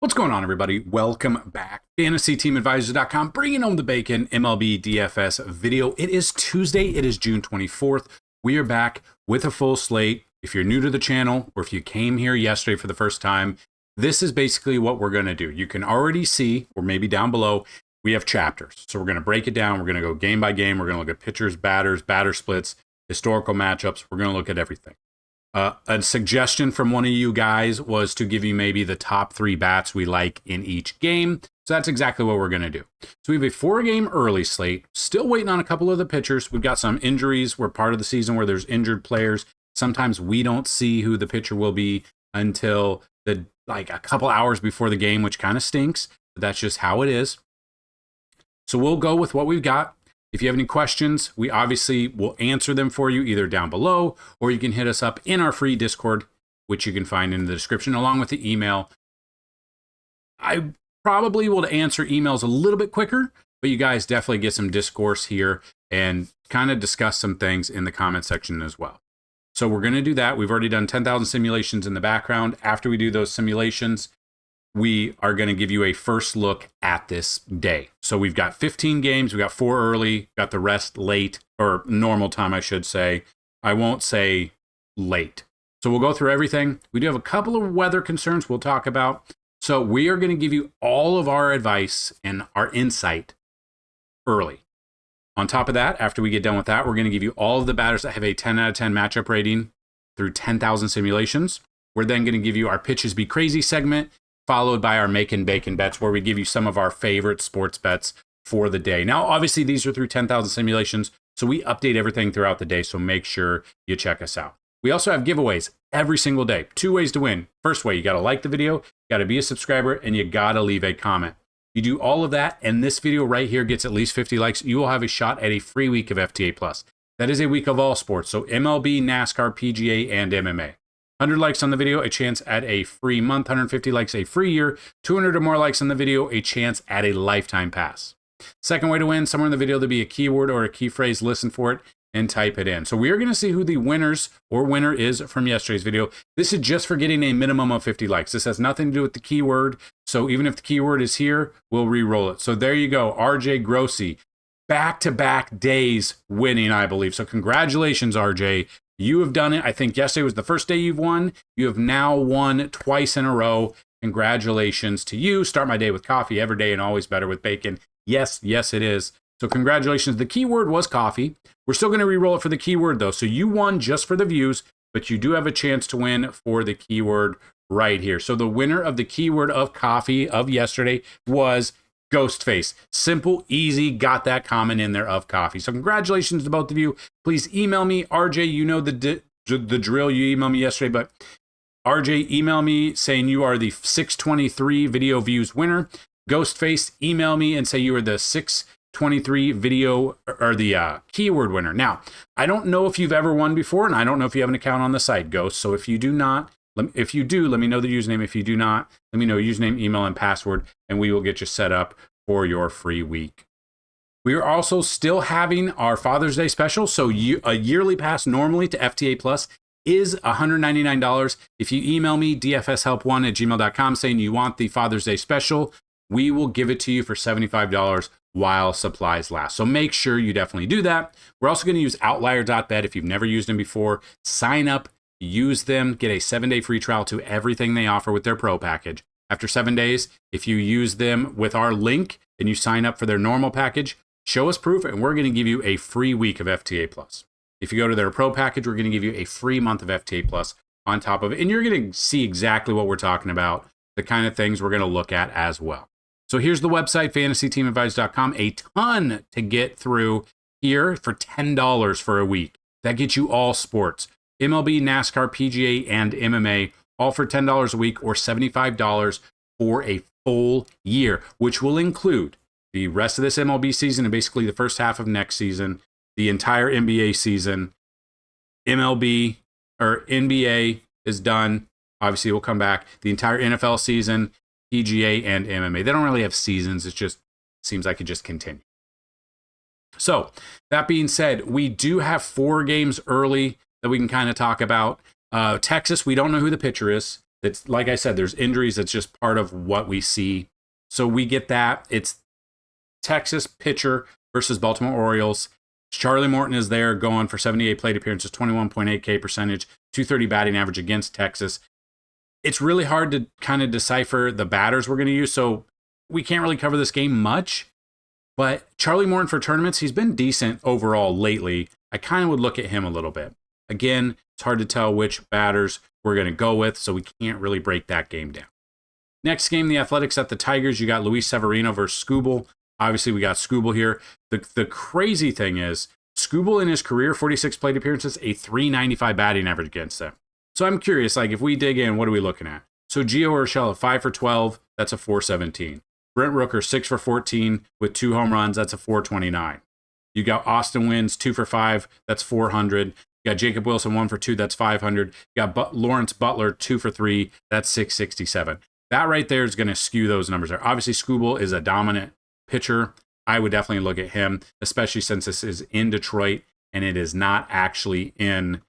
What's going on, everybody? Welcome back. FantasyTeamAdvisors.com, bringing home the bacon, MLB DFS video. It is Tuesday. It is June 24th. We are back with a full slate. If you're new to the channel, or if you came here yesterday for the first time, this is basically what we're going to do. You can already see, or maybe down below, we have chapters. So we're going to break it down. We're going to go game by game. We're going to look at pitchers, batters, batter splits, historical matchups. We're going to look at everything. A suggestion from one of you guys was to give you maybe the top 3 bats we like in each game. So that's exactly what we're going to do. So we have a 4-game early slate, still waiting on a couple of the pitchers. We've got some injuries. We're part of the season where there's injured players. Sometimes we don't see who the pitcher will be until a couple hours before the game, which kind of stinks, but that's just how it is. So we'll go with what we've got. If you have any questions, we obviously will answer them for you either down below, or you can hit us up in our free Discord, which you can find in the description along with the email. I probably will answer emails a little bit quicker, but you guys definitely get some discourse here and kind of discuss some things in the comment section as well. So we're going to do that. We've already done 10,000 simulations in the background. After we do those simulations, we are going to give you a first look at this day. So we've got 15 games. We've got 4 early, got the rest late, or normal time, I should say. I won't say late. So we'll go through everything. We do have a couple of weather concerns we'll talk about. So we are going to give you all of our advice and our insight early. On top of that, after we get done with that, we're going to give you all of the batters that have a 10 out of 10 matchup rating through 10,000 simulations. We're then going to give you our Pitches Be Crazy segment, followed by our Makin Bacon bets, where we give you some of our favorite sports bets for the day. Now, obviously, these are through 10,000 simulations, so we update everything throughout the day, so make sure you check us out. We also have giveaways every single day. 2 ways to win. First way, you got to like the video, you got to be a subscriber, and you got to leave a comment. You do all of that, and this video right here gets at least 50 likes. You will have a shot at a free week of FTA+. That is a week of all sports, so MLB, NASCAR, PGA, and MMA. 100 likes on the video, a chance at a free month. 150 likes, a free year. 200 or more likes on the video, a chance at a lifetime pass. Second way to win, somewhere in the video there'll be a keyword or a key phrase. Listen for it and type it in. So we are going to see who the winners or winner is from yesterday's video. This is just for getting a minimum of 50 likes. This has nothing to do with the keyword. So even if the keyword is here, we'll re-roll it. So there you go, RJ Grossi. Back-to-back days winning, I believe. So congratulations, RJ. You have done it. I think yesterday was the first day you've won. You have now won twice in a row. Congratulations to you. Start my day with coffee every day and always better with bacon. Yes, it is. So congratulations. The keyword was coffee. We're still going to re-roll it for the keyword, though. So you won just for the views, but you do have a chance to win for the keyword right here. So the winner of the keyword of coffee of yesterday was Ghostface. Simple, easy, got that comment in there of coffee. So congratulations to both of you. Please email me, RJ. You know the drill. You emailed me yesterday, but RJ, email me saying you are the 623 video views winner. Ghostface, email me and say you are the 623 video or the keyword winner. Now, I don't know if you've ever won before, and I don't know if you have an account on the site, Ghost. So if you do not, if you do, let me know the username. If you do not, let me know username, email, and password, and we will get you set up for your free week. We are also still having our Father's Day special. So a yearly pass normally to FTA Plus is $199. If you email me, dfshelp1@gmail.com, saying you want the Father's Day special, we will give it to you for $75 while supplies last. So make sure you definitely do that. We're also going to use Outlier.bet. If you've never used them before, sign up. Use them, get a 7-day free trial to everything they offer with their pro package. After 7 days, if you use them with our link and you sign up for their normal package, show us proof and we're going to give you a free week of FTA Plus. If you go to their pro package, we're going to give you a free month of FTA Plus on top of it. And you're going to see exactly what we're talking about, the kind of things we're going to look at as well. So here's the website, FantasyTeamAdvisors.com. A ton to get through here for $10 for a week. That gets you all sports. MLB, NASCAR, PGA, and MMA, all for $10 a week or $75 for a full year, which will include the rest of this MLB season and basically the first half of next season, the entire NBA season. MLB or NBA is done. Obviously, we'll come back. The entire NFL season, PGA, and MMA. They don't really have seasons. It just seems like it just continues. So that being said, we do have 4 games early that we can kind of talk about. Texas, we don't know who the pitcher is. It's like I said, there's injuries. It's just part of what we see. So we get that. It's Texas pitcher versus Baltimore Orioles. Charlie Morton is there going for 78 plate appearances, 21.8K percentage, 230 batting average against Texas. It's really hard to kind of decipher the batters we're going to use, so we can't really cover this game much. But Charlie Morton for tournaments, he's been decent overall lately. I kind of would look at him a little bit. Again, it's hard to tell which batters we're going to go with, so we can't really break that game down. Next game, the Athletics at the Tigers. You got Luis Severino versus Skubal. Obviously, we got Skubal here. The crazy thing is, Skubal in his career, 46 plate appearances, a 395 batting average against them. So I'm curious, like if we dig in, what are we looking at? So Gio Urshela, 5 for 12, that's a 417. Brent Rooker, 6 for 14 with 2 home runs, that's a 429. You got Austin Wynns, 2 for 5, that's 400. You got Jacob Wilson, 1 for 2, that's 500. You got Lawrence Butler, 2 for 3, that's 667. That right there is going to skew those numbers there. Obviously, Skubal is a dominant pitcher. I would definitely look at him, especially since this is in Detroit and it is not actually in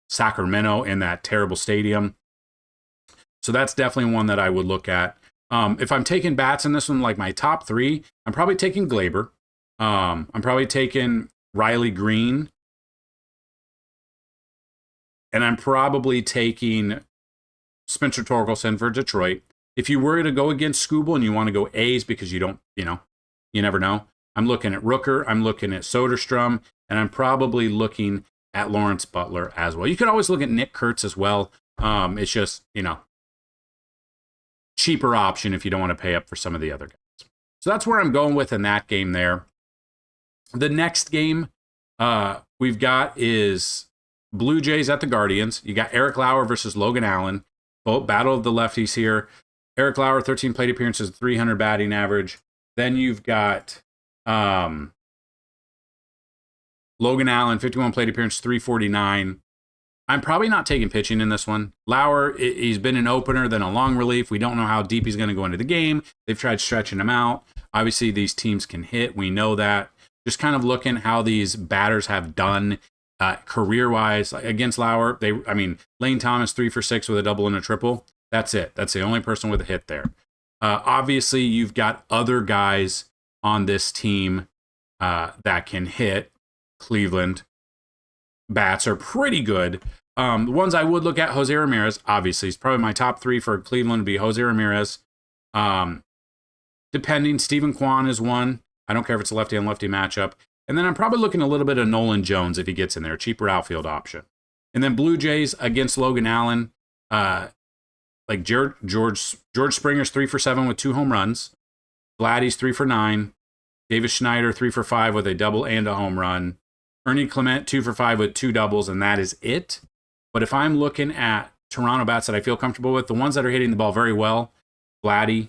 Sacramento in that terrible stadium. So that's definitely one that I would look at. If I'm taking bats in this one, like my top 3, I'm probably taking Glaber. I'm probably taking Riley Green. And I'm probably taking Spencer Torkelson for Detroit. If you were to go against Skubal and you want to go A's because you don't, you never know. I'm looking at Rooker, I'm looking at Soderstrom, and I'm probably looking at Lawrence Butler as well. You could always look at Nick Kurtz as well. It's just, cheaper option if you don't want to pay up for some of the other guys. So that's where I'm going with in that game there. The next game we've got is Blue Jays at the Guardians. You got Eric Lauer versus Logan Allen. Both battle of the lefties here. Eric Lauer, 13 plate appearances, 300 batting average. Then you've got Logan Allen, 51 plate appearances, 349. I'm probably not taking pitching in this one. Lauer, he's been an opener, then a long relief. We don't know how deep he's going to go into the game. They've tried stretching him out. Obviously, these teams can hit. We know that. Just kind of looking how these batters have done career-wise against Lauer. Lane Thomas, 3 for 6 with a double and a triple. That's it. That's the only person with a hit there. Obviously, you've got other guys on this team that can hit. Cleveland bats are pretty good. The ones I would look at, Jose Ramirez, obviously. He's probably my top 3 for Cleveland would be Jose Ramirez. Depending, Stephen Kwan is one. I don't care if it's a lefty on lefty matchup. And then I'm probably looking a little bit of Nolan Jones if he gets in there, cheaper outfield option. And then Blue Jays against Logan Allen. Like George Springer's 3 for 7 with 2 home runs. Vladdy's 3 for 9. Davis Schneider 3 for 5 with a double and a home run. Ernie Clement 2 for 5 with 2 doubles, and that is it. But if I'm looking at Toronto bats that I feel comfortable with, the ones that are hitting the ball very well, Vladdy,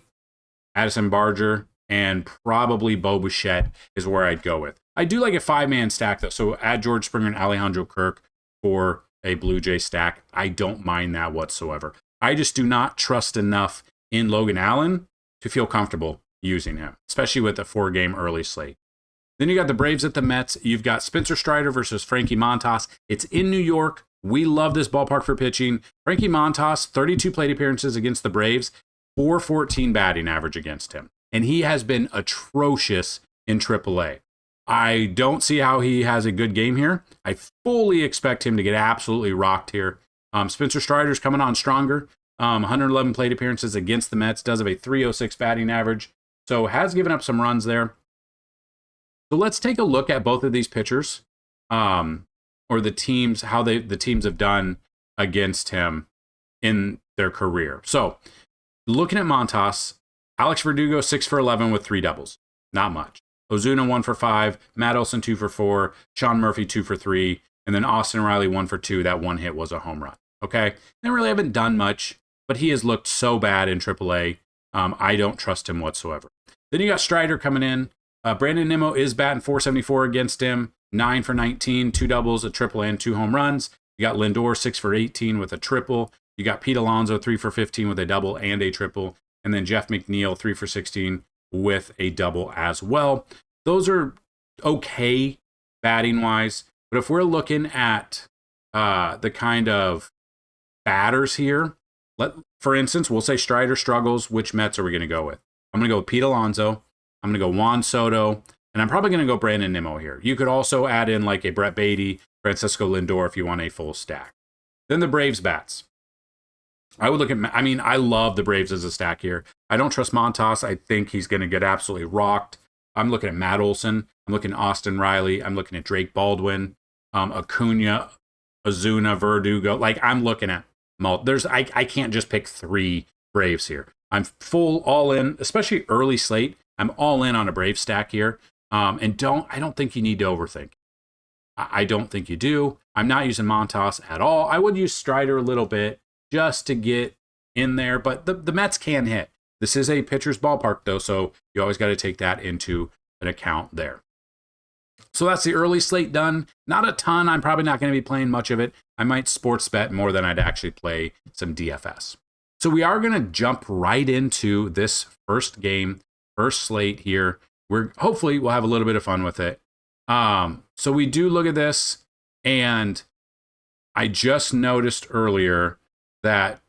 Addison Barger, and probably Bo Bichette is where I'd go with. I do like a 5-man stack, though, so add George Springer and Alejandro Kirk for a Blue Jay stack. I don't mind that whatsoever. I just do not trust enough in Logan Allen to feel comfortable using him, especially with a 4-game early slate. Then you got the Braves at the Mets. You've got Spencer Strider versus Frankie Montas. It's in New York. We love this ballpark for pitching. Frankie Montas, 32 plate appearances against the Braves, 414 batting average against him. And he has been atrocious in AAA. I don't see how he has a good game here. I fully expect him to get absolutely rocked here. Spencer Strider's coming on stronger. 111 plate appearances against the Mets, does have a 306 batting average. So has given up some runs there. So let's take a look at both of these pitchers, or the teams, how the teams have done against him in their career. So looking at Montas, Alex Verdugo 6 for 11 with 3 doubles, not much. Ozuna 1 for 5, Matt Olson 2 for 4, Sean Murphy 2 for 3, and then Austin Riley 1 for 2. That one hit was a home run. Okay, they really haven't done much, but he has looked so bad in AAA. I don't trust him whatsoever. Then you got Strider coming in. Brandon Nimmo is batting 474 against him, 9 for 19, 2 doubles, a triple, and 2 home runs. You got Lindor 6 for 18 with a triple. You got Pete Alonso 3 for 15 with a double and a triple. And then Jeff McNeil 3 for 16 with a double as well. Those are okay batting wise. But if we're looking at the kind of batters here, For instance, we'll say Strider struggles. Which Mets are we going to go with? I'm going to go with Pete Alonso. I'm going to go Juan Soto. And I'm probably going to go Brandon Nimmo here. You could also add in like a Brett Beatty, Francisco Lindor if you want a full stack. Then the Braves bats. I would look at, I love the Braves as a stack here. I don't trust Montas. I think he's going to get absolutely rocked. I'm looking at Matt Olson. I'm looking at Austin Riley. I'm looking at Drake Baldwin, Acuna, Ozuna, Verdugo. Like, I'm looking at I can't just pick 3 Braves here. I'm full all in, especially early slate. I'm all in on a Brave stack here. I don't think you need to overthink. I don't think you do. I'm not using Montas at all. I would use Strider a little bit just to get in there, but the Mets can hit. This is a pitcher's ballpark though, so you always got to take that into an account there. So that's the early slate done. Not a ton. I'm probably not going to be playing much of it. I might sports bet more than I'd actually play some DFS. So we are going to jump right into this first game, first slate here. Hopefully we'll have a little bit of fun with it. So we do look at this, and I just noticed earlier that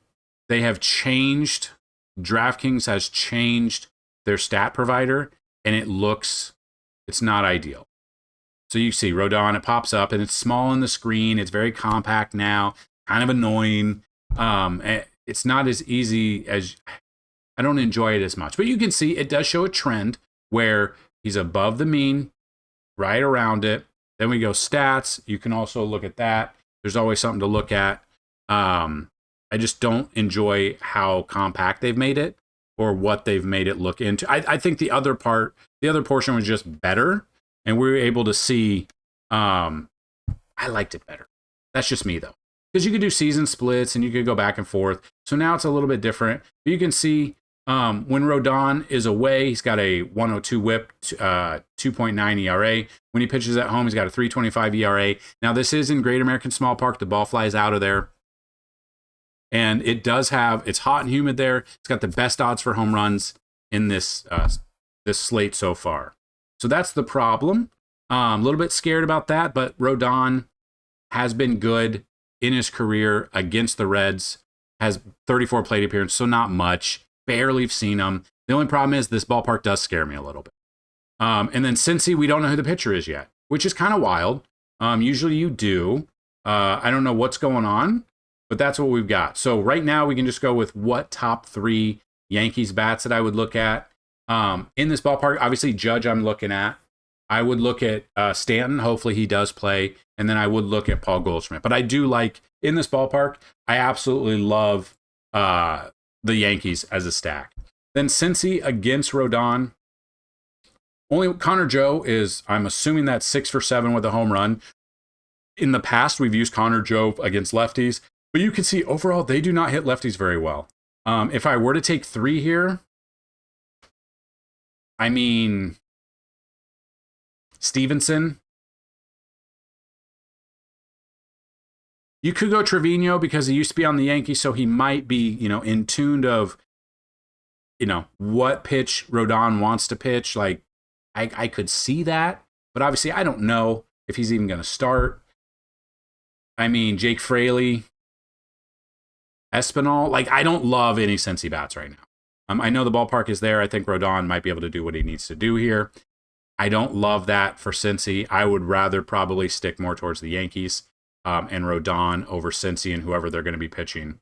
they have changed, DraftKings has changed their stat provider, and it's not ideal. So you see Rodon, it pops up, and it's small on the screen. It's very compact now, kind of annoying. It's not as easy as, I don't enjoy it as much, but you can see it does show a trend where he's above the mean, right around it. Then we go stats. You can also look at that. There's always something to look at. I just don't enjoy how compact they've made it or what they've made it look into. I think the other portion was just better, and we were able to see, I liked it better. That's just me though. Because you could do season splits and you could go back and forth. So now it's a little bit different. But you can see when Rodon is away, he's got a 102 whip, 2.9 ERA. When he pitches at home, he's got a 3.25 ERA. Now this is in Great American Small Park. The ball flies out of there. And it's hot and humid there. It's got the best odds for home runs in this slate so far. So that's the problem. A little bit scared about that, but Rodon has been good in his career against the Reds, has 34 plate appearances, so not much. Barely have seen him. The only problem is this ballpark does scare me a little bit. And then Cincy, we don't know who the pitcher is yet, which is kind of wild. Usually you do. I don't know what's going on, but that's what we've got. So right now we can just go with what top 3 Yankees bats that I would look at. In this ballpark, obviously Judge I'm looking at. I would look at Stanton. Hopefully he does play. And then I would look at Paul Goldschmidt. But I do like, in this ballpark, I absolutely love the Yankees as a stack. Then Cincy against Rodon. Only Connor Joe is, I'm assuming that's 6 for 7 with a home run. In the past, we've used Connor Joe against lefties. But you can see overall, they do not hit lefties very well. If I were to take 3 here, Stevenson. You could go Trevino because he used to be on the Yankees, so he might be, in tune of, what pitch Rodon wants to pitch. Like, I could see that, but obviously I don't know if he's even going to start. Jake Fraley, Espinal. Like, I don't love any Cincy bats right now. I know the ballpark is there. I think Rodon might be able to do what he needs to do here. I don't love that for Cincy. I would rather probably stick more towards the Yankees and Rodon over Cincy and whoever they're going to be pitching.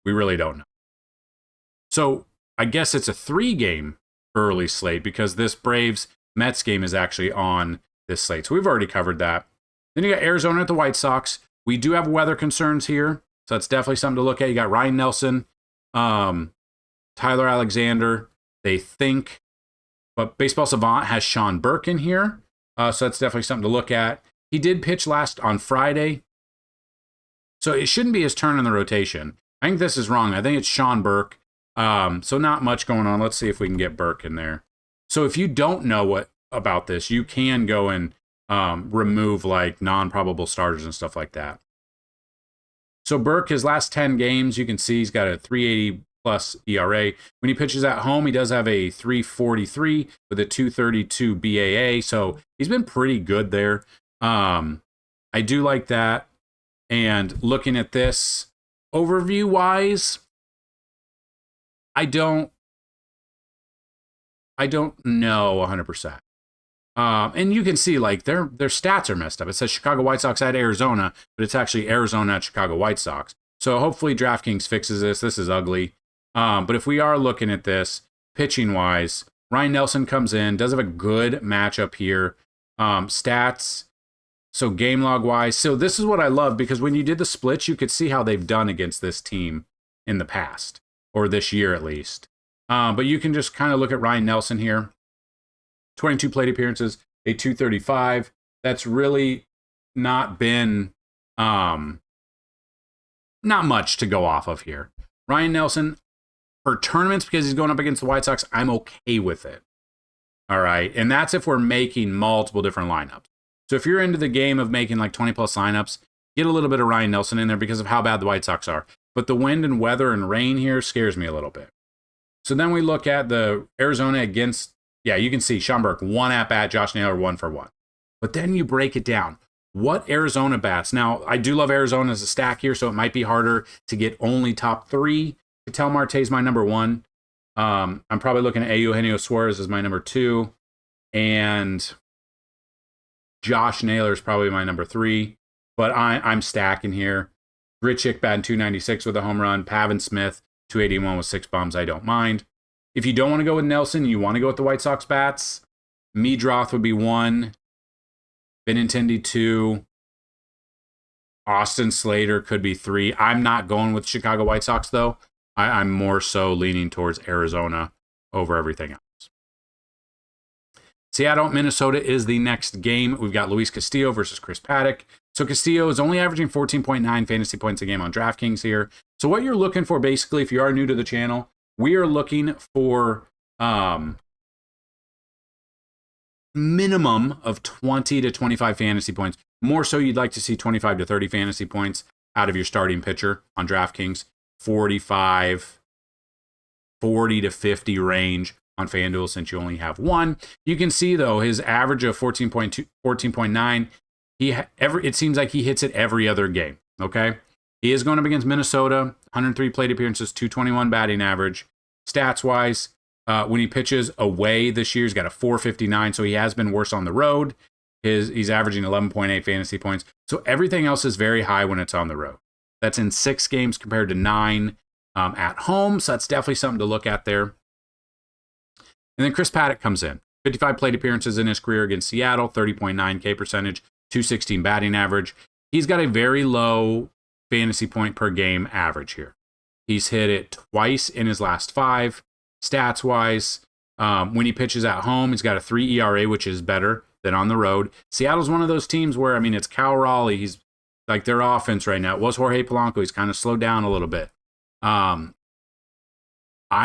We really don't know. So I guess it's a 3-game early slate because this Braves-Mets game is actually on this slate. So we've already covered that. Then you got Arizona at the White Sox. We do have weather concerns here, so that's definitely something to look at. You got Ryan Nelson, Tyler Alexander, they think. But Baseball Savant has Sean Burke in here, so that's definitely something to look at. He did pitch last on Friday, so it shouldn't be his turn in the rotation. I think this is wrong. I think it's Sean Burke, so not much going on. Let's see if we can get Burke in there. So if you don't know about this, you can go and remove like non-probable starters and stuff like that. So Burke, his last 10 games, you can see he's got a 3.80 plus ERA. When he pitches at home, he does have a 3.43 with a 2.32 BAA. So he's been pretty good there. I do like that. And looking at this, overview wise, I don't know 100%. And you can see like their stats are messed up. It says Chicago White Sox at Arizona, but it's actually Arizona at Chicago White Sox. So hopefully DraftKings fixes this. This is ugly. But if we are looking at this pitching wise, Ryan Nelson comes in, does have a good matchup here. Stats, so game log wise. So this is what I love, because when you did the splits, you could see how they've done against this team in the past, or this year at least. But you can just kind of look at Ryan Nelson here. 22 plate appearances, a 235. That's really not been not much to go off of here. Ryan Nelson, for tournaments, because he's going up against the White Sox, I'm okay with it. All right. And that's if we're making multiple different lineups. So if you're into the game of making like 20 plus lineups, get a little bit of Ryan Nelson in there because of how bad the White Sox are. But the wind and weather and rain here scares me a little bit. So then we look at the Arizona against, yeah, you can see Schomburg, 1 at bat, Josh Naylor, 1 for 1. But then you break it down. What Arizona bats? Now, I do love Arizona as a stack here, so it might be harder to get only top 3. Ketel Marte's my number 1. I'm probably looking at Eugenio Suarez as my number 2. And Josh Naylor is probably my number 3. But I'm stacking here. Grichuk batting 296 with a home run. Pavin Smith, 281 with 6 bombs. I don't mind. If you don't want to go with Nelson, you want to go with the White Sox bats, Meadroth would be 1. Benintendi 2. Austin Slater could be 3. I'm not going with Chicago White Sox, though. I'm more so leaning towards Arizona over everything else. Seattle, Minnesota is the next game. We've got Luis Castillo versus Chris Paddack. So Castillo is only averaging 14.9 fantasy points a game on DraftKings here. So what you're looking for, basically, if you are new to the channel, we are looking for minimum of 20 to 25 fantasy points. More so, you'd like to see 25 to 30 fantasy points out of your starting pitcher on DraftKings. 45, 40 to 50 range on FanDuel, since you only have 1. You can see, though, his average of 14.2, 14.9, it seems like he hits it every other game, okay? He is going up against Minnesota, 103 plate appearances, 221 batting average. Stats-wise, when he pitches away this year, he's got a 459, so he has been worse on the road. He's averaging 11.8 fantasy points. So everything else is very high when it's on the road. That's in 6 games compared to 9 at home, so that's definitely something to look at there. And then Chris Paddack comes in. 55 plate appearances in his career against Seattle, 30.9 K percentage, 216 batting average. He's got a very low fantasy point per game average here. He's hit it twice in his last 5. Stats-wise, when he pitches at home, he's got a 3 ERA, which is better than on the road. Seattle's one of those teams where, I mean, it's Cal Raleigh. He's like their offense right now. It was Jorge Polanco. He's kind of slowed down a little bit. I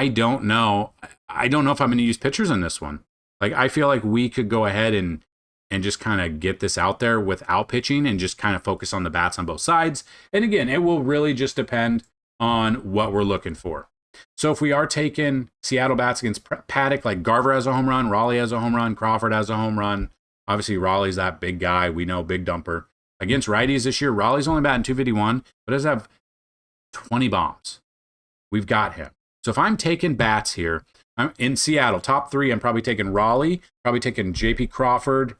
don't know. I don't know if I'm going to use pitchers in this one. Like, I feel like we could go ahead and just kind of get this out there without pitching and just kind of focus on the bats on both sides. And again, it will really just depend on what we're looking for. So if we are taking Seattle bats against Paddack, like Garver has a home run, Raleigh has a home run, Crawford has a home run. Obviously, Raleigh's that big guy. We know, big dumper. Against righties this year, Raleigh's only batting 251, but does have 20 bombs. We've got him. So if I'm taking bats here, I'm in Seattle, top 3, I'm probably taking Raleigh, probably taking JP Crawford.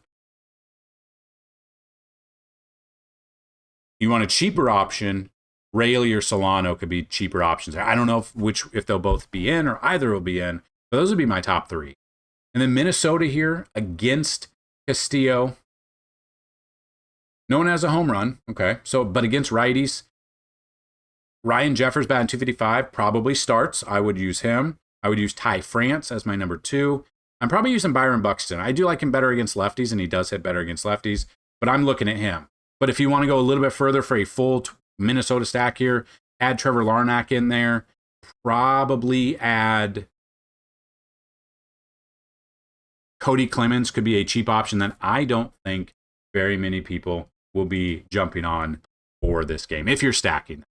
You want a cheaper option, Raley or Solano could be cheaper options. I don't know if they'll both be in or either will be in, but those would be my top 3. And then Minnesota here against Castillo. No one has a home run, okay? So, but against righties, Ryan Jeffers batting 255 probably starts. I would use him. I would use Ty France as my number 2. I'm probably using Byron Buxton. I do like him better against lefties, and he does hit better against lefties, but I'm looking at him. But if you want to go a little bit further for a full Minnesota stack here, add Trevor Larnach in there. Probably add Cody Clemens, could be a cheap option that I don't think very many people will be jumping on for this game if you're stacking.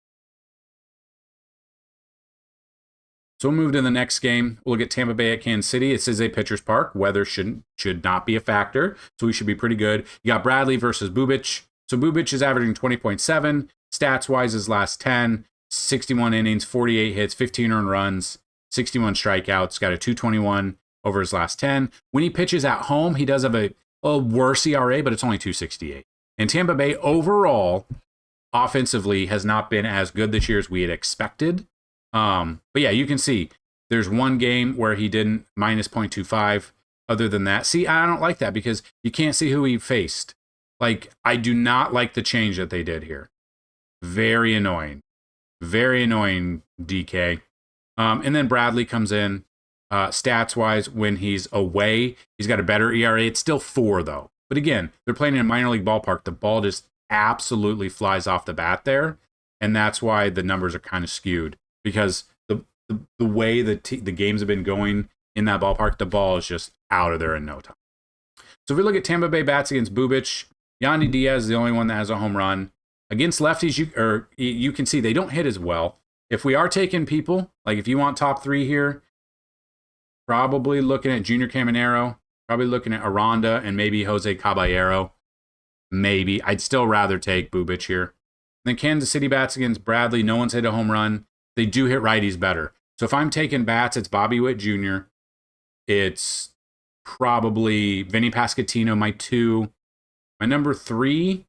So we'll move to the next game. We'll look at Tampa Bay at Kansas City. This is a pitcher's park. Weather should not be a factor, so we should be pretty good. You got Bradley versus Bubic. So Bubic is averaging 20.7. Stats-wise, his last 10. 61 innings, 48 hits, 15 earned runs, 61 strikeouts, got a 221 over his last 10. When he pitches at home, he does have a worse ERA, but it's only 268. And Tampa Bay overall, offensively, has not been as good this year as we had expected. But yeah, you can see there's one game where he didn't, minus 0.25. Other than that, see, I don't like that because you can't see who he faced. Like, I do not like the change that they did here. Very annoying. Very annoying, DK. And then Bradley comes in. Stats-wise, when he's away, he's got a better ERA. It's still 4, though. But again, they're playing in a minor league ballpark. The ball just absolutely flies off the bat there. And that's why the numbers are kind of skewed. Because the way the games have been going in that ballpark, the ball is just out of there in no time. So if we look at Tampa Bay bats against Bubic, Yandy Diaz is the only one that has a home run. Against lefties, you can see they don't hit as well. If we are taking people, like if you want top 3 here, probably looking at Junior Caminero, probably looking at Aranda and maybe Jose Caballero. Maybe. I'd still rather take Bubic here. And then Kansas City bats against Bradley. No one's hit a home run. They do hit righties better. So if I'm taking bats, it's Bobby Witt Jr. It's probably Vinny Pasquantino, my 2. My number 3,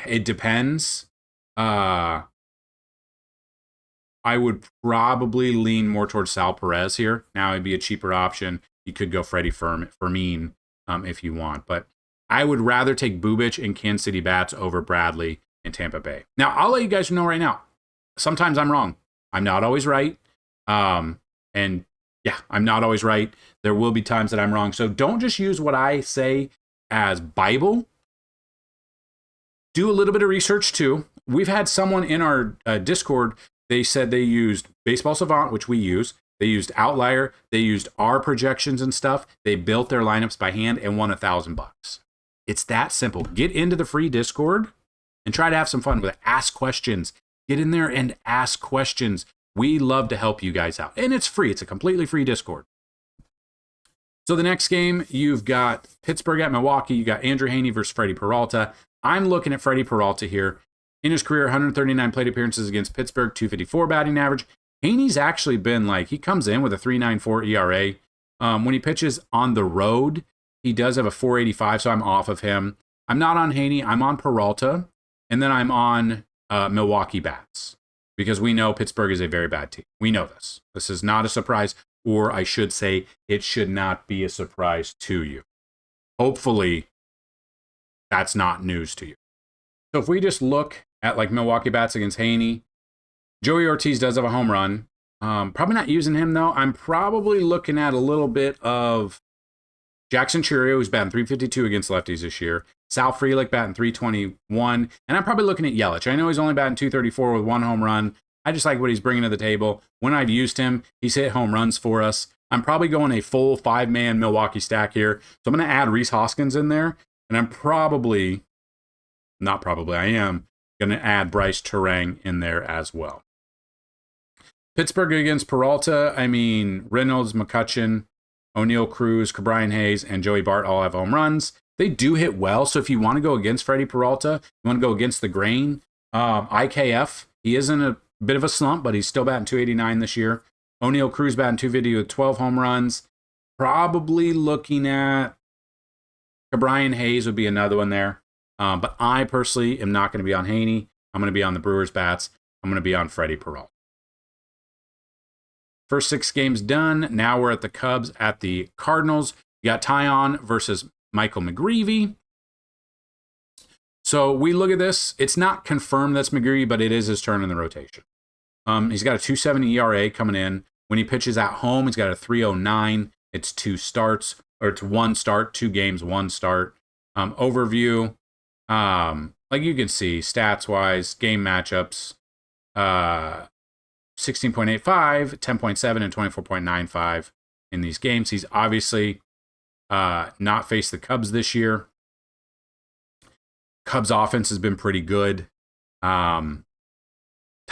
it depends. I would probably lean more towards Sal Perez here. Now it'd be a cheaper option. You could go Freddie Fermin if you want. But I would rather take Bubic and Kansas City bats over Bradley and Tampa Bay. Now, I'll let you guys know right now. Sometimes I'm wrong. I'm not always right. And yeah, I'm not always right. There will be times that I'm wrong. So don't just use what I say as Bible. Do a little bit of research too. We've had someone in our Discord, they said they used Baseball Savant, which we use. They used Outlier. They used our projections and stuff. They built their lineups by hand and won $1,000. It's that simple. Get into the free Discord and try to have some fun with it. Ask questions. Get in there and ask questions. We love to help you guys out. And it's free. It's a completely free Discord. So the next game, you've got Pittsburgh at Milwaukee. You got Andrew Heaney versus Freddie Peralta. I'm looking at Freddie Peralta here. In his career, 139 plate appearances against Pittsburgh, 254 batting average. Heaney's actually been he comes in with a 3.94 ERA. When he pitches on the road, he does have a 4.85, so I'm off of him. I'm not on Heaney. I'm on Peralta. And then I'm on Milwaukee bats. Because we know Pittsburgh is a very bad team. We know this. This is not a surprise, or I should say it should not be a surprise to you. Hopefully, that's not news to you. So if we just look at Milwaukee bats against Heaney, Joey Ortiz does have a home run. Probably not using him, though. I'm probably looking at a little bit of Jackson Chourio, who's batting .352 against lefties this year. Sal Frelick batting .321. And I'm probably looking at Yelich. I know he's only batting .234 with 1 home run. I just like what he's bringing to the table. When I've used him, he's hit home runs for us. I'm probably going a full 5-man Milwaukee stack here. So I'm going to add Rhys Hoskins in there. And I'm I am going to add Bryce Terang in there as well. Pittsburgh against Peralta. I mean, Reynolds, McCutchen, O'Neill Cruz, Brian Hayes, and Joey Bart all have home runs. They do hit well, so if you want to go against Freddie Peralta, you want to go against the grain, IKF, he is in a bit of a slump, but he's still batting .289 this year. O'Neill Cruz batting .250 with 12 home runs. Probably looking at Brian Hayes would be another one there. But I personally am not going to be on Heaney. I'm going to be on the Brewers bats. I'm going to be on Freddie Peralta. First 6 games done. Now we're at the Cubs at the Cardinals. You got Tyon versus Michael McGreevy. So we look at this. It's not confirmed that's McGreevy, but it is his turn in the rotation. He's got a 2.70 ERA coming in. When he pitches at home, he's got a 3.09. It's 2 starts, or it's 1 start, 2 games, 1 start. Overview, like you can see, stats-wise, game matchups, 16.85, 10.7, and 24.95 in these games. He's obviously not faced the Cubs this year. Cubs offense has been pretty good. Tyon,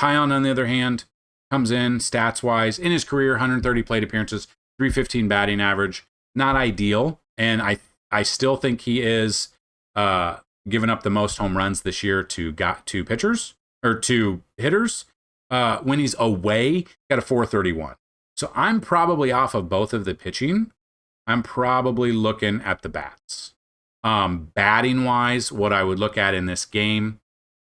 on the other hand, comes in stats-wise. In his career, 130 plate appearances, 315 batting average. Not ideal, and I still think he is given up the most home runs this year to pitchers or to hitters. When he's away, got a 431. So I'm probably off of both of the pitching. I'm probably looking at the bats. Batting wise, what I would look at in this game,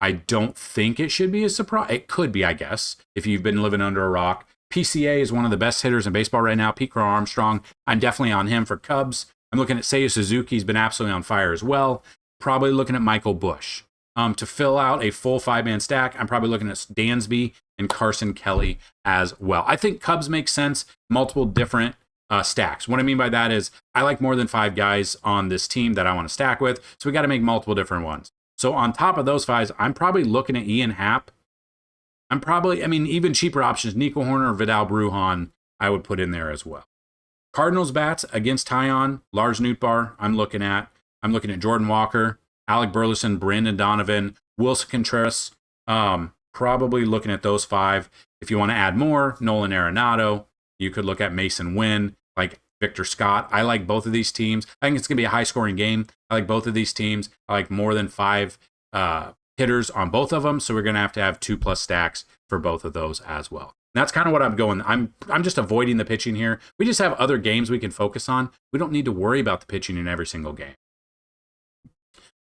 I don't think it should be a surprise. It could be, I guess, if you've been living under a rock. PCA is one of the best hitters in baseball right now. Pete Crow Armstrong, I'm definitely on him for Cubs. I'm looking at Seiya Suzuki. He's been absolutely on fire as well. Probably looking at Michael Busch. To fill out a full 5-man stack, I'm probably looking at Dansby and Carson Kelly as well. I think Cubs make sense, multiple different stacks. What I mean by that is I like more than 5 guys on this team that I want to stack with, so we got to make multiple different ones. So on top of those 5s, I'm probably looking at Ian Happ. Even cheaper options, Nico Horner or Vidal Brujan, I would put in there as well. Cardinals bats against Tyon, Lars Nootbaar, I'm looking at Jordan Walker, Alec Burleson, Brandon Donovan, Wilson Contreras, probably looking at those 5. If you want to add more, Nolan Arenado, you could look at Mason Wynn, like Victor Scott. I like both of these teams. I think it's going to be a high-scoring game. I like both of these teams. I like more than 5 hitters on both of them, so we're going to have 2+ stacks for both of those as well. And that's kind of what I'm going. I'm just avoiding the pitching here. We just have other games we can focus on. We don't need to worry about the pitching in every single game.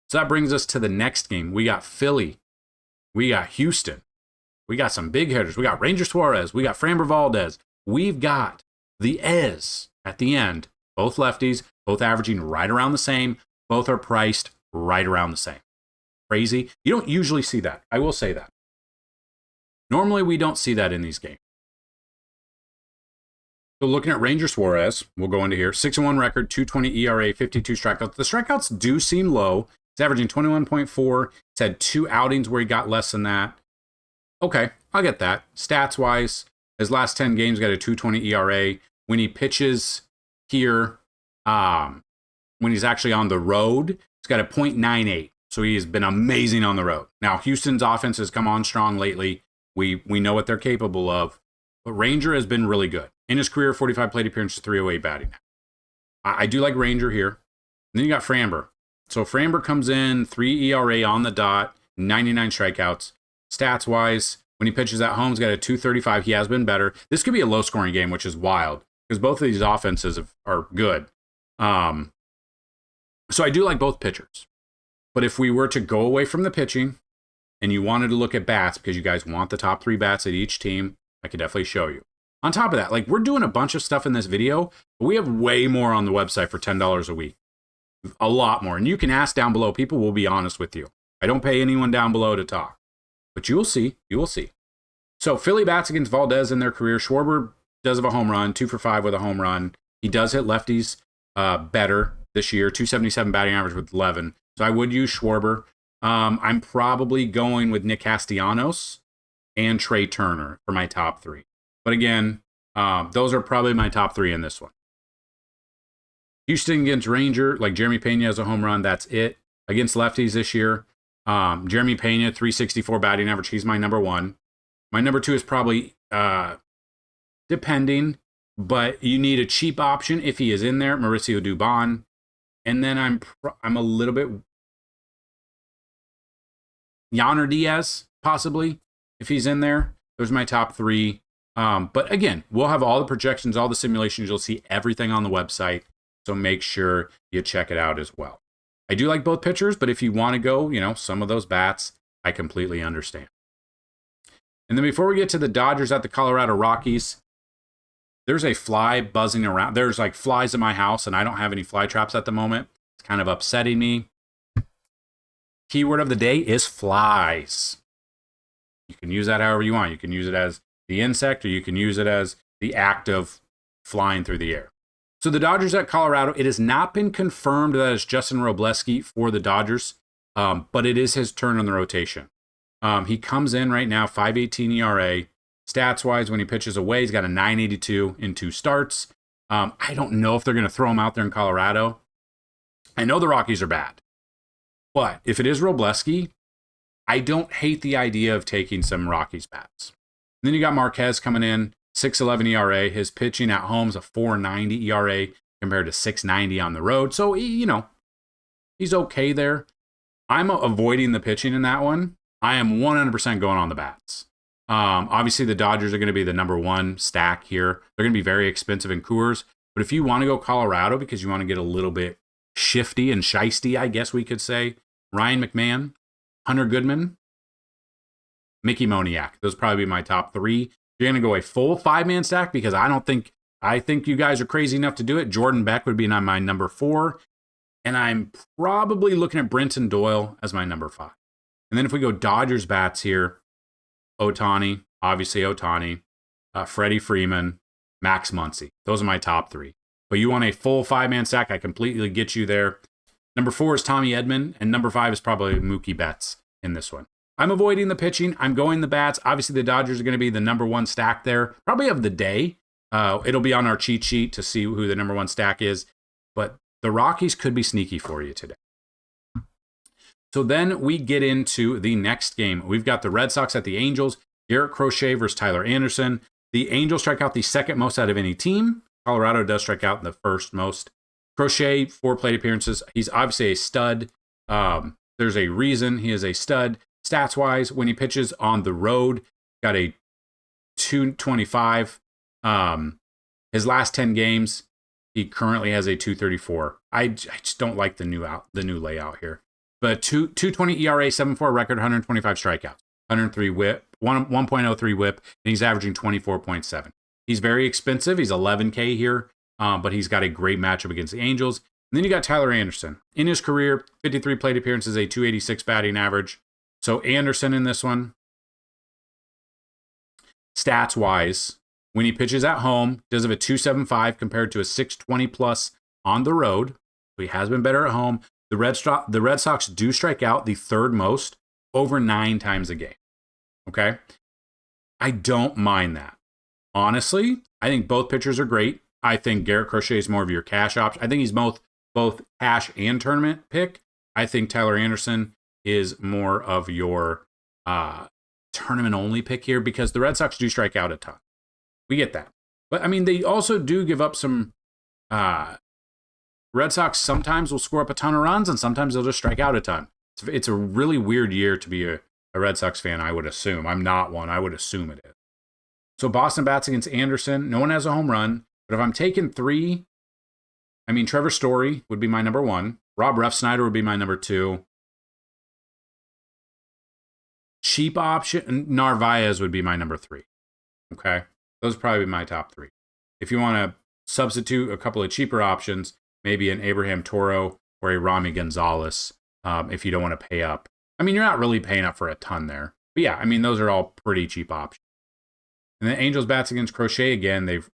So that brings us to the next game. We got Philly. We got Houston. We got some big hitters. We got Ranger Suarez. We got Framber Valdez. We've got the Ez at the end. Both lefties, both averaging right around the same. Both are priced right around the same. Crazy. You don't usually see that. I will say that. Normally, we don't see that in these games. So looking at Ranger Suarez, we'll go into here. 6-1 record, 2.20 ERA, 52 strikeouts. The strikeouts do seem low. He's averaging 21.4. He's had 2 outings where he got less than that. Okay, I'll get that. Stats-wise, his last 10 games got a 2.20 ERA. When he pitches here, when he's actually on the road, he's got a .98. So he has been amazing on the road. Now, Houston's offense has come on strong lately. We know what they're capable of. But Ranger has been really good. In his career, 45 plate appearances, 308 batting. I do like Ranger here. And then you got Framber. So Framber comes in, 3 ERA on the dot, 99 strikeouts. Stats-wise, when he pitches at home, he's got a 235. He has been better. This could be a low-scoring game, which is wild, because both of these offenses are good. So I do like both pitchers. But if we were to go away from the pitching, and you wanted to look at bats, because you guys want the top 3 bats at each team, I could definitely show you. On top of that, we're doing a bunch of stuff in this video, but we have way more on the website for $10 a week. A lot more. And you can ask down below. People will be honest with you. I don't pay anyone down below to talk. But you will see. You will see. So Philly bats against Valdez in their career. Schwarber does have a home run, 2 for 5 with a home run. He does hit lefties better this year, 277 batting average with 11. So I would use Schwarber. I'm probably going with Nick Castellanos and Trey Turner for my top 3. But again, those are probably my top 3 in this one. Houston against Ranger, like Jeremy Pena has a home run. That's it. Against lefties this year, Jeremy Pena, 364 batting average. He's my number 1. My number 2 is probably depending, but you need a cheap option if he is in there. Mauricio Dubon. And then I'm a little bit Yainer Diaz, possibly, if he's in there. Those are my top 3. But again, we'll have all the projections, all the simulations. You'll see everything on the website. So make sure you check it out as well. I do like both pitchers, but if you want to go, some of those bats, I completely understand. And then before we get to the Dodgers at the Colorado Rockies, there's a fly buzzing around. There's flies in my house, and I don't have any fly traps at the moment. It's kind of upsetting me. Keyword of the day is flies. You can use that however you want. You can use it as the insect, or you can use it as the act of flying through the air. So the Dodgers at Colorado, it has not been confirmed that it's Justin Robleski for the Dodgers, but it is his turn on the rotation. He comes in right now, 5.18 ERA. Stats-wise, when he pitches away, he's got a 9.82 in 2 starts. I don't know if they're going to throw him out there in Colorado. I know the Rockies are bad. But if it is Robleski, I don't hate the idea of taking some Rockies bats. And then you got Marquez coming in, 6.11 ERA. His pitching at home is a 4.90 ERA compared to 6.90 on the road. So, he's okay there. I'm avoiding the pitching in that one. I am 100% going on the bats. Obviously, the Dodgers are going to be the number one stack here. They're going to be very expensive in Coors. But if you want to go Colorado because you want to get a little bit shifty and shisty, I guess we could say, Ryan McMahon, Hunter Goodman, Mickey Moniak. Those probably be my top three. You're going to go a full 5-man stack because I think you guys are crazy enough to do it. Jordan Beck would be my number 4. And I'm probably looking at Brenton Doyle as my number 5. And then if we go Dodgers bats here, Ohtani, obviously Ohtani, Freddie Freeman, Max Muncy. Those are my top 3. But you want a full 5-man stack, I completely get you there. Number 4 is Tommy Edman, and number 5 is probably Mookie Betts in this one. I'm avoiding the pitching. I'm going the bats. Obviously, the Dodgers are going to be the number 1 stack there, probably of the day. It'll be on our cheat sheet to see who the number 1 stack is. But the Rockies could be sneaky for you today. So then we get into the next game. We've got the Red Sox at the Angels. Garrett Crochet versus Tyler Anderson. The Angels strike out the second most out of any team. Colorado does strike out the first most. Crochet, 4 plate appearances. He's obviously a stud. There's a reason he is a stud. Stats-wise, when he pitches on the road, got a 225. His last 10 games, he currently has a 234. I just don't like the new layout here. But 220 ERA, 7.4 record, 125 strikeouts, 103 whip, 1.03 whip, and he's averaging 24.7. He's very expensive. He's 11K here, but he's got a great matchup against the Angels. And then you got Tyler Anderson. In his career, 53 plate appearances, a 286 batting average. So Anderson in this one, stats-wise, when he pitches at home, does have a 275 compared to a 620 plus on the road. So he has been better at home. The Red Sox do strike out the third most, over 9 times a game. Okay? I don't mind that. Honestly, I think both pitchers are great. I think Garrett Crochet is more of your cash option. I think he's both cash and tournament pick. I think Tyler Anderson is more of your tournament only pick here because the Red Sox do strike out a ton. We get that. But I mean, they also do give up some Red Sox sometimes will score up a ton of runs and sometimes they'll just strike out a ton. It's a really weird year to be a Red Sox fan, I would assume. I'm not one. I would assume it is. So Boston bats against Anderson. No one has a home run. But if I'm taking 3, I mean, Trevor Story would be my number 1. Rob Refsnyder would be my number 2. Cheap option, Narvaez would be my number 3. Okay? Those would probably be my top 3. If you want to substitute a couple of cheaper options, maybe an Abraham Toro or a Rami Gonzalez, if you don't want to pay up. I mean, you're not really paying up for a ton there. But yeah, I mean, those are all pretty cheap options. And then Angels bats against Crochet again. They've,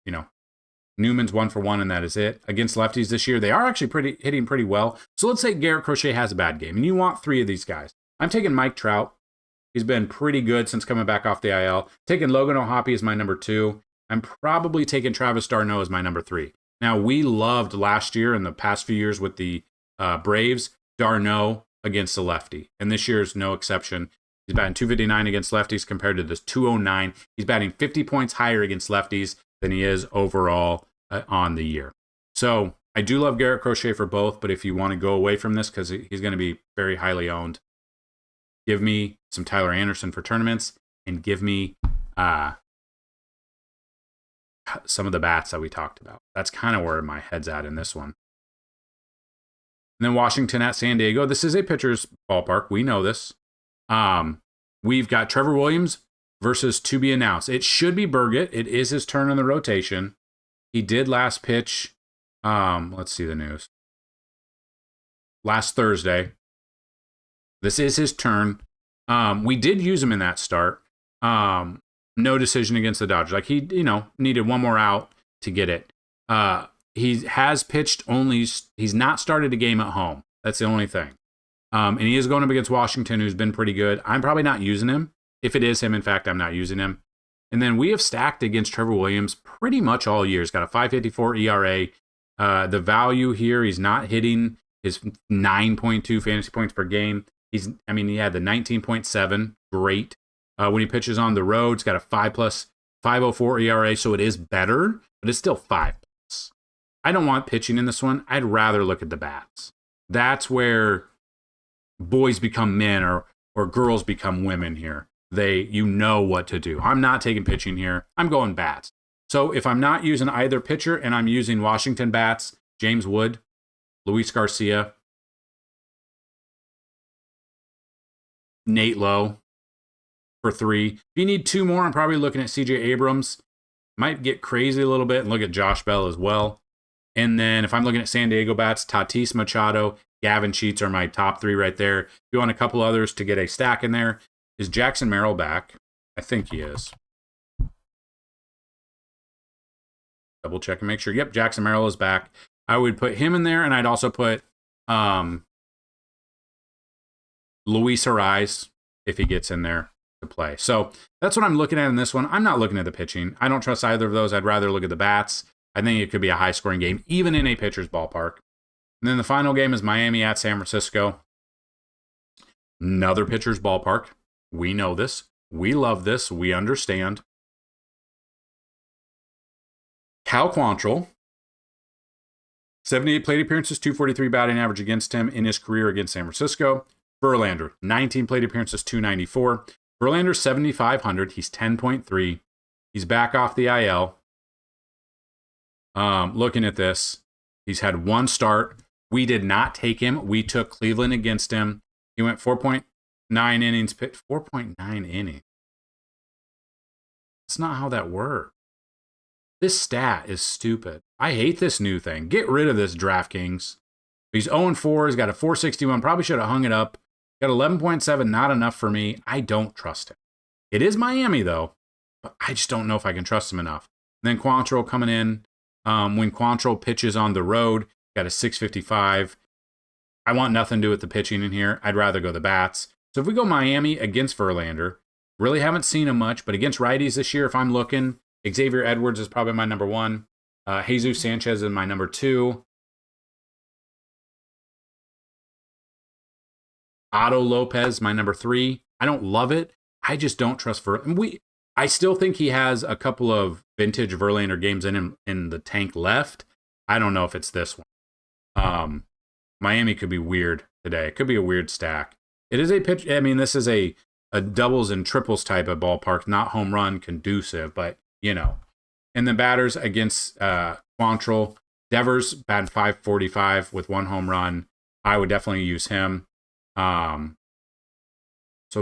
Newman's 1 for 1, and that is it. Against lefties this year, they are actually hitting pretty well. So let's say Garrett Crochet has a bad game, and you want 3 of these guys. I'm taking Mike Trout. He's been pretty good since coming back off the IL. Taking Logan O'Hoppe as my number 2. I'm probably taking Travis d'Arnaud as my number 3. Now, we loved last year and the past few years with the Braves, d'Arnaud against the lefty. And this year is no exception. He's batting 259 against lefties compared to this 209. He's batting 50 points higher against lefties than he is overall on the year. So I do love Garrett Crochet for both, but if you want to go away from this because he's going to be very highly owned, give me some Tyler Anderson for tournaments and give me some of the bats that we talked about. That's kind of where my head's at in this one. And then Washington at San Diego. This is a pitcher's ballpark. We know this. We've got Trevor Williams versus to be announced. It should be Burgett. It is his turn in the rotation. He did last pitch. Let's see the news. Last Thursday. This is his turn. We did use him in that start. No decision against the Dodgers. Like he, needed one more out to get it. He has pitched he's not started a game at home. That's the only thing. And he is going up against Washington, who's been pretty good. I'm probably not using him. If it is him, in fact, I'm not using him. And then we have stacked against Trevor Williams pretty much all year. He's got a 5.54 ERA. The value here, he's not hitting his 9.2 fantasy points per game. He had the 19.7. Great. When he pitches on the road, he's got a 5.04 ERA, so it is better, but it's still 5+. I don't want pitching in this one. I'd rather look at the bats. That's where boys become men or girls become women here. You know what to do. I'm not taking pitching here. I'm going bats. So if I'm not using either pitcher and I'm using Washington bats, James Wood, Luis Garcia, Nate Lowe for 3. If you need 2 more, I'm probably looking at CJ Abrams. Might get crazy a little bit and look at Josh Bell as well. And then if I'm looking at San Diego bats, Tatis Machado, Gavin Sheets are my top 3 right there. If you want a couple others to get a stack in there, is Jackson Merrill back? I think he is. Double check and make sure. Yep, Jackson Merrill is back. I would put him in there, and I'd also put Luis Ariz if he gets in there to play. So that's what I'm looking at in this one. I'm not looking at the pitching. I don't trust either of those. I'd rather look at the bats. I think it could be a high-scoring game, even in a pitcher's ballpark. And then the final game is Miami at San Francisco. Another pitcher's ballpark. We know this. We love this. We understand. Cal Quantrill, 78 plate appearances, 243 batting average against him in his career against San Francisco. Verlander, 19 plate appearances, 294. Verlander, 7,500. He's 10.3. He's back off the IL. Looking at this, he's had 1 start. We did not take him. We took Cleveland against him. He went 4.9 innings, pitched 4.9 innings. That's not how that works. This stat is stupid. I hate this new thing. Get rid of this, DraftKings. He's 0-4. He's got a 461. Probably should have hung it up. Got 11.7. Not enough for me. I don't trust him. It is Miami, though. But I just don't know if I can trust him enough. And then Quantrill coming in. When Quantrill pitches on the road, got a 655. I want nothing to do with the pitching in here. I'd rather go the bats. So if we go Miami against Verlander, really haven't seen him much, but against righties this year, if I'm looking, Xavier Edwards is probably my number 1. Jesus Sanchez is my number 2. Otto Lopez, my number 3. I don't love it. I just don't trust Verlander. I still think he has a couple of vintage Verlander games in him in the tank left. I don't know if it's this one. Miami could be weird today. It could be a weird stack. It is a pitch. I mean, this is a doubles and triples type of ballpark, not home run conducive, but you know. And the batters against Quantrill, Devers batted 545 with 1 home run. I would definitely use him. So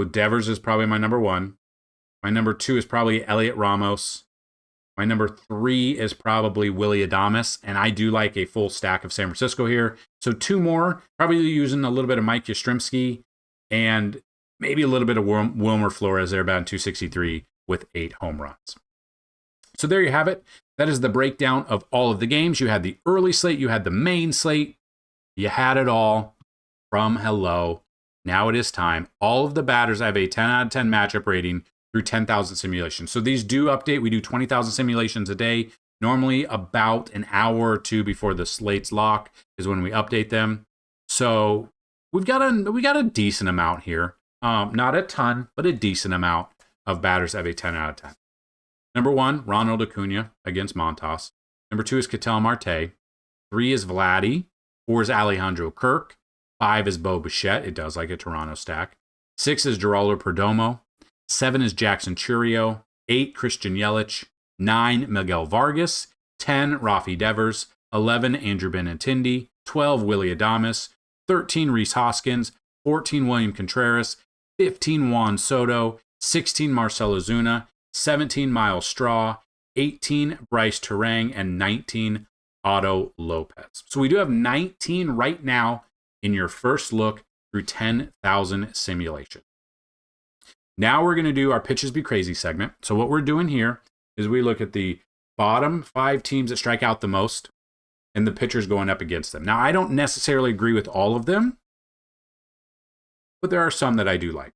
Devers is probably my number 1. My number 2 is probably Elliot Ramos. My number 3 is probably Willy Adames, and I do like a full stack of San Francisco here. So 2 more, probably using a little bit of Mike Yastrzemski and maybe a little bit of Wilmer Flores there, batting 263 with 8 home runs. So there you have it. That is the breakdown of all of the games. You had the early slate, you had the main slate, you had it all from hello. Now it is time. All of the batters have a 10 out of 10 matchup rating through 10,000 simulations. So these do update. We do 20,000 simulations a day. Normally about an hour or 2 before the slates lock is when we update them. So we got a decent amount here. Not a ton, but a decent amount of batters have a 10 out of 10. Number 1, Ronald Acuna against Montas. Number 2 is Ketel Marte. 3 is Vladdy. 4 is Alejandro Kirk. 5 is Bo Bichette. It does like a Toronto stack. 6 is Geraldo Perdomo. 7 is Jackson Chourio. 8, Christian Yelich. 9, Miguel Vargas. 10, Rafi Devers. 11, Andrew Benintendi. 12, Willy Adames. 13, Rhys Hoskins. 14, William Contreras. 15, Juan Soto. 16, Marcell Ozuna. 17, Miles Straw. 18, Bryce Terang. And 19, Otto Lopez. So we do have 19 right now in your first look through 10,000 simulation. Now we're going to do our Pitches Be Crazy segment. So what we're doing here is we look at the bottom 5 teams that strike out the most and the pitchers going up against them. Now, I don't necessarily agree with all of them, but there are some that I do like.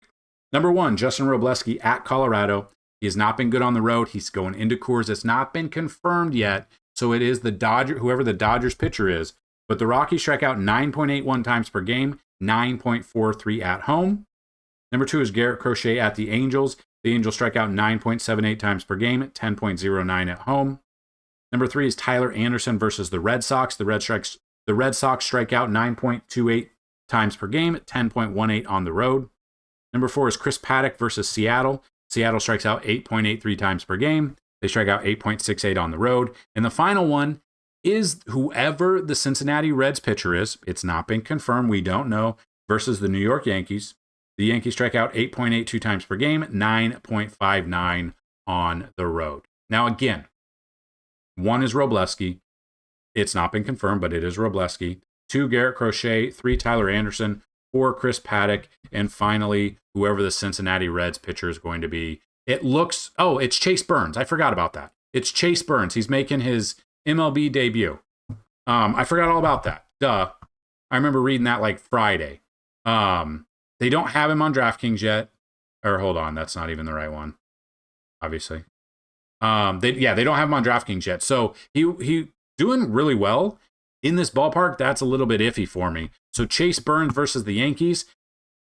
Number 1, Justin Robleski at Colorado. He has not been good on the road. He's going into Coors. It's not been confirmed yet. So it is the whoever the Dodgers pitcher is. But the Rockies strike out 9.81 times per game, 9.43 at home. Number 2 is Garrett Crochet at the Angels. The Angels strike out 9.78 times per game, 10.09 at home. Number 3 is Tyler Anderson versus the Red Sox. The Red Sox strike out 9.28 times per game, 10.18 on the road. Number 4 is Chris Paddock versus Seattle. Seattle strikes out 8.83 times per game. They strike out 8.68 on the road. And the final one is whoever the Cincinnati Reds pitcher is. It's not been confirmed. We don't know. Versus the New York Yankees. The Yankees strike out 8.82 times per game, 9.59 on the road. Now, again, 1 is Robleski. It's not been confirmed, but it is Robleski. 2, Garrett Crochet. 3, Tyler Anderson. 4, Chris Paddock. And finally, whoever the Cincinnati Reds pitcher is going to be. It looks, it's Chase Burns. I forgot about that. It's Chase Burns. He's making his MLB debut. I forgot all about that. Duh. I remember reading that like Friday. They don't have him on DraftKings yet. Or hold on, that's not even the right one. Obviously. They don't have him on DraftKings yet. So he doing really well in this ballpark. That's a little bit iffy for me. So Chase Burns versus the Yankees.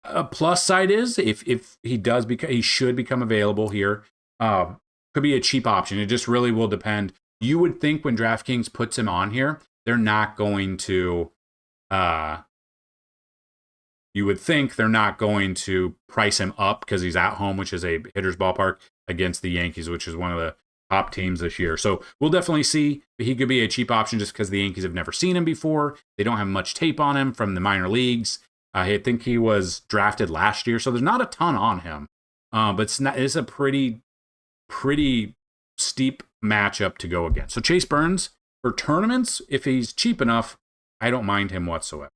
A plus side is if he does he should become available here. Could be a cheap option. It just really will depend. You would think when DraftKings puts him on here, they're not going to. You would think they're not going to price him up because he's at home, which is a hitter's ballpark, against the Yankees, which is one of the top teams this year. So we'll definitely see. He could be a cheap option just because the Yankees have never seen him before. They don't have much tape on him from the minor leagues. I think he was drafted last year, so there's not a ton on him. But it's a pretty steep matchup to go against. So Chase Burns, for tournaments, if he's cheap enough, I don't mind him whatsoever.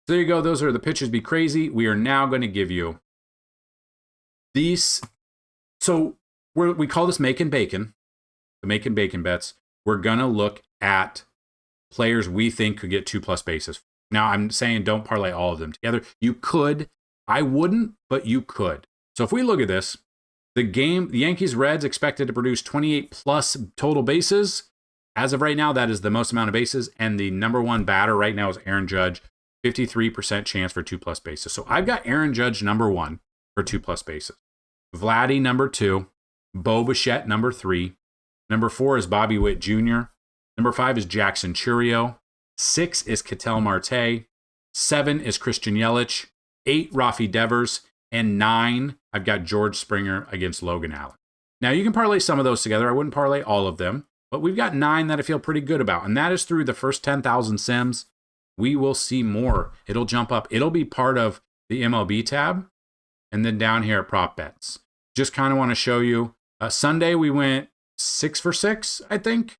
So there you go. Those are the pitches be crazy. We are now going to give you these. So we call this Makin Bacon, the Makin Bacon bets. We're going to look at players we think could get 2+ bases. Now, I'm saying don't parlay all of them together. You could. I wouldn't, but you could. So if we look at this, the Yankees Reds expected to produce 28+ total bases. As of right now, that is the most amount of bases. And the number 1 batter right now is Aaron Judge, 53% chance for 2+ bases. So I've got Aaron Judge number 1 for 2+ bases. Vladdy number 2. Bo Bichette number 3. Number 4 is Bobby Witt Jr. Number 5 is Jackson Chourio. 6 is Ketel Marte. 7 is Christian Yelich. 8, Rafi Devers. And 9, I've got George Springer against Logan Allen. Now, you can parlay some of those together. I wouldn't parlay all of them. But we've got 9 that I feel pretty good about. And that is through the first 10,000 sims. We will see more. It'll jump up. It'll be part of the MLB tab. And then down here at prop bets. Just kind of want to show you. Sunday, we went 6 for 6, I think.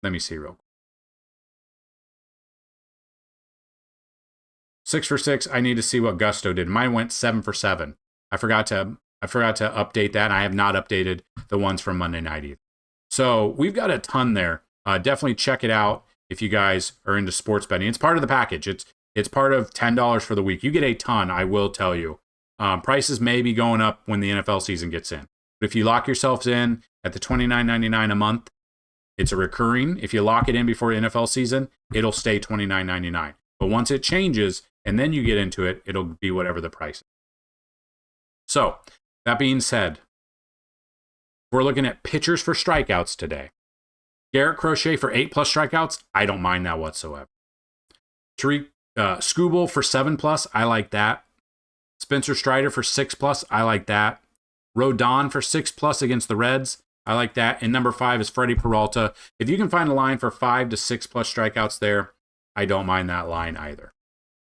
Let me see real quick. 6 for 6. I need to see what Gusto did. Mine went 7 for 7. I forgot to update that. I have not updated the ones from Monday night either. So we've got a ton there. Definitely check it out if you guys are into sports betting. It's part of the package. It's part of $10 for the week. You get a ton, I will tell you. Prices may be going up when the NFL season gets in. But if you lock yourselves in at the $29.99 a month, it's a recurring. If you lock it in before the NFL season, it'll stay $29.99. But once it changes and then you get into it, it'll be whatever the price is. So, that being said, we're looking at pitchers for strikeouts today. Garrett Crochet for 8+ strikeouts, I don't mind that whatsoever. Tariq Skubal for 7+, I like that. Spencer Strider for 6+, I like that. Rodon for 6+ against the Reds, I like that. And number 5 is Freddie Peralta. If you can find a line for 5 to 6+ strikeouts there, I don't mind that line either.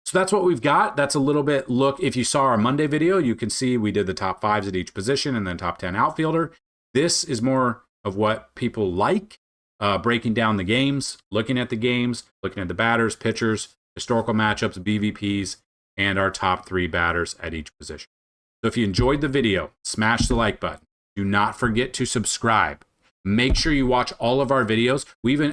So that's what we've got. That's a little bit look. If you saw our Monday video, you can see we did the top 5s at each position and then top 10 outfielder. This is more of what people like, breaking down the games, looking at the batters, pitchers, historical matchups, BVPs, and our top 3 batters at each position. So if you enjoyed the video, smash the like button. Do not forget to subscribe. Make sure you watch all of our videos.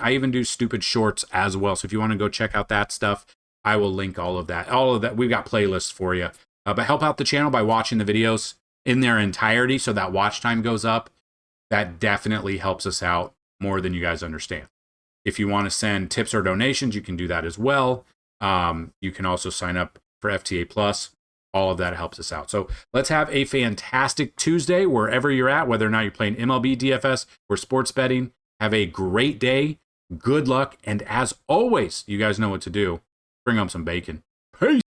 I even do stupid shorts as well. So if you want to go check out that stuff, I will link all of that. All of that, we've got playlists for you. But help out the channel by watching the videos in their entirety so that watch time goes up. That definitely helps us out more than you guys understand. If you want to send tips or donations, you can do that as well. You can also sign up for FTA Plus. All of that helps us out. So let's have a fantastic Tuesday wherever you're at, whether or not you're playing MLB DFS or sports betting. Have a great day. Good luck. And as always, you guys know what to do. Bring home some bacon. Peace.